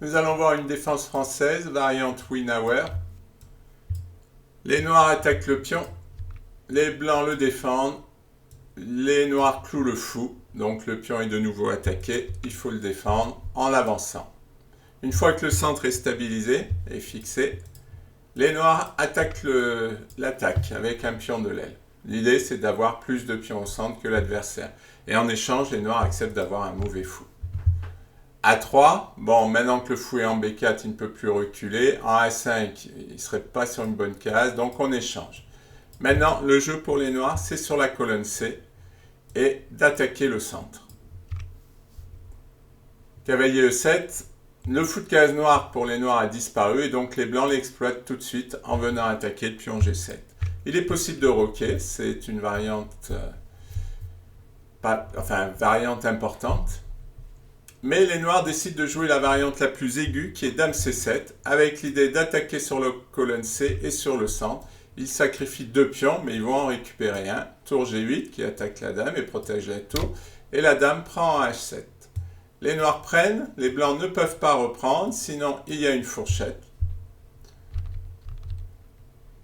Nous allons voir une défense française, variante Winauer. Les noirs attaquent le pion, les blancs le défendent, les noirs clouent le fou, donc le pion est de nouveau attaqué, il faut le défendre en l'avançant. Une fois que le centre est stabilisé et fixé, les noirs attaquent l'attaque avec un pion de l'aile. L'idée, c'est d'avoir plus de pions au centre que l'adversaire. Et en échange, les noirs acceptent d'avoir un mauvais fou. A3, bon, maintenant que le fou est en B4, il ne peut plus reculer. En A5, il ne serait pas sur une bonne case, donc on échange. Maintenant, le jeu pour les noirs, c'est sur la colonne C et d'attaquer le centre. Cavalier E7, le fou de case noire pour les noirs a disparu et donc les blancs l'exploitent tout de suite en venant attaquer le pion G7. Il est possible de roquer, c'est une variante, variante importante. Mais les noirs décident de jouer la variante la plus aiguë qui est Dame C7 avec l'idée d'attaquer sur la colonne C et sur le centre. Ils sacrifient deux pions mais ils vont en récupérer un. Tour G8 qui attaque la dame et protège la tour et la dame prend en H7. Les noirs prennent, les blancs ne peuvent pas reprendre sinon il y a une fourchette.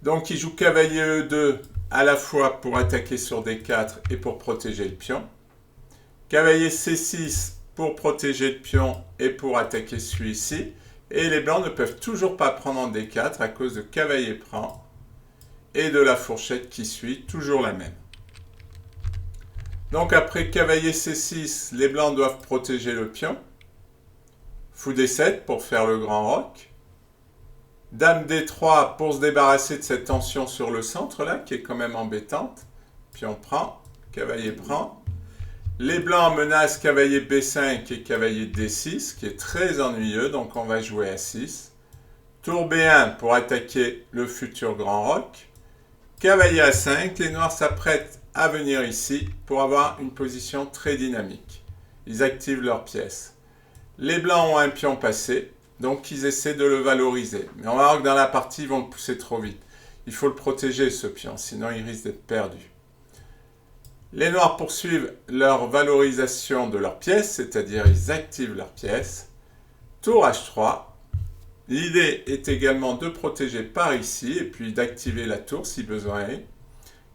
Donc ils jouent cavalier E2 à la fois pour attaquer sur D4 et pour protéger le pion. Cavalier C6 pour protéger le pion et pour attaquer celui-ci. Et les blancs ne peuvent toujours pas prendre en D4 à cause de cavalier prend et de la fourchette qui suit, toujours la même. Donc après cavalier C6, les blancs doivent protéger le pion. Fou D7 pour faire le grand roc. Dame D3 pour se débarrasser de cette tension sur le centre là, qui est quand même embêtante. Pion prend, cavalier prend. Les blancs menacent cavalier B5 et cavalier D6, qui est très ennuyeux, donc on va jouer à 6. Tour B1 pour attaquer le futur grand roc. Cavalier A5, les noirs s'apprêtent à venir ici pour avoir une position très dynamique. Ils activent leur pièce. Les blancs ont un pion passé, donc ils essaient de le valoriser. Mais on va voir que dans la partie, ils vont le pousser trop vite. Il faut le protéger ce pion, sinon il risque d'être perdu. Les noirs poursuivent leur valorisation de leur pièce, c'est-à-dire ils activent leur pièce. Tour H3. L'idée est également de protéger par ici et puis d'activer la tour si besoin est.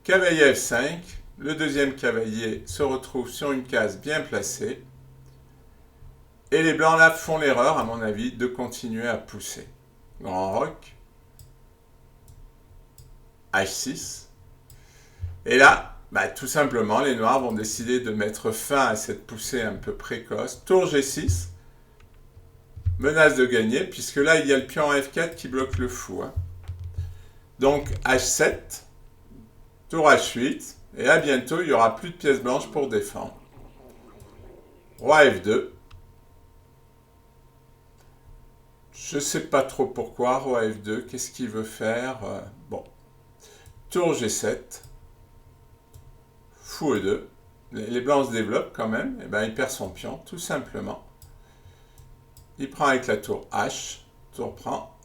Cavalier F5. Le deuxième cavalier se retrouve sur une case bien placée. Et les blancs là font l'erreur, à mon avis, de continuer à pousser. Grand roc. H6. Et là, tout simplement, les noirs vont décider de mettre fin à cette poussée un peu précoce. Tour G6. Menace de gagner, puisque là, il y a le pion F4 qui bloque le fou. Donc, H7. Tour H8. Et à bientôt, il n'y aura plus de pièces blanches pour défendre. Roi F2. Je ne sais pas trop pourquoi, Roi F2. Qu'est-ce qu'il veut faire? Bon. Tour G7. Fou E2. Les blancs se développent quand même. Et il perd son pion, tout simplement. Il prend avec la tour H. Tour prend.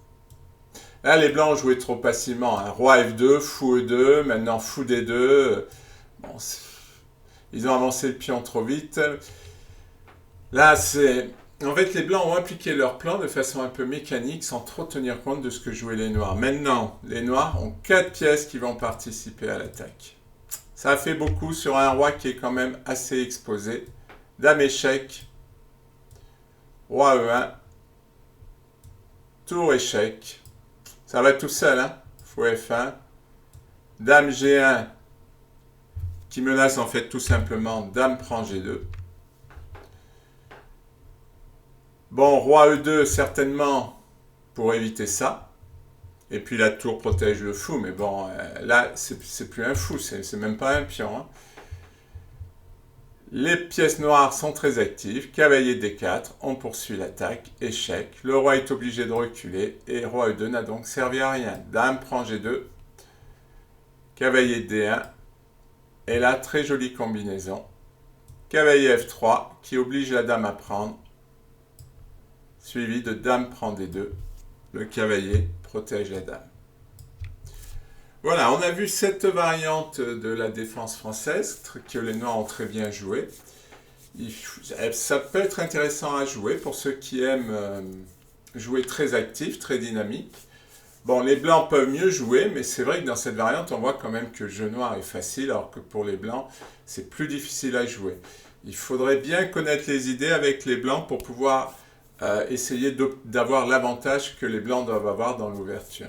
Là, les blancs ont joué trop facilement. Roi F2, fou E2, maintenant fou D2. Bon, ils ont avancé le pion trop vite. Là, c'est... En fait, les blancs ont appliqué leur plan de façon un peu mécanique sans trop tenir compte de ce que jouaient les noirs. Maintenant, les noirs ont 4 pièces qui vont participer à l'attaque. Ça a fait beaucoup sur un roi qui est quand même assez exposé. Dame échec. Roi E1. Tour échec. Ça va tout seul, hein. Fou F1. Dame G1 qui menace en fait tout simplement Dame prend G2. Bon, Roi E2 certainement pour éviter ça. Et puis la tour protège le fou, mais bon, là c'est plus un fou, c'est même pas un pion. Hein. Les pièces noires sont très actives. Cavalier D4, on poursuit l'attaque. Échec. Le roi est obligé de reculer et Roi E2 n'a donc servi à rien. Dame prend G2. Cavalier D1. Et là, très jolie combinaison. Cavalier F3 qui oblige la dame à prendre. Suivi de Dame prend D2. Le cavalier protège la dame. Voilà, on a vu cette variante de la défense française que les noirs ont très bien joué. Ça peut être intéressant à jouer pour ceux qui aiment jouer très actif, très dynamique. Bon, les blancs peuvent mieux jouer, mais c'est vrai que dans cette variante, on voit quand même que jeu noir est facile, alors que pour les blancs, c'est plus difficile à jouer. Il faudrait bien connaître les idées avec les blancs pour pouvoir essayer d'avoir l'avantage que les blancs doivent avoir dans l'ouverture.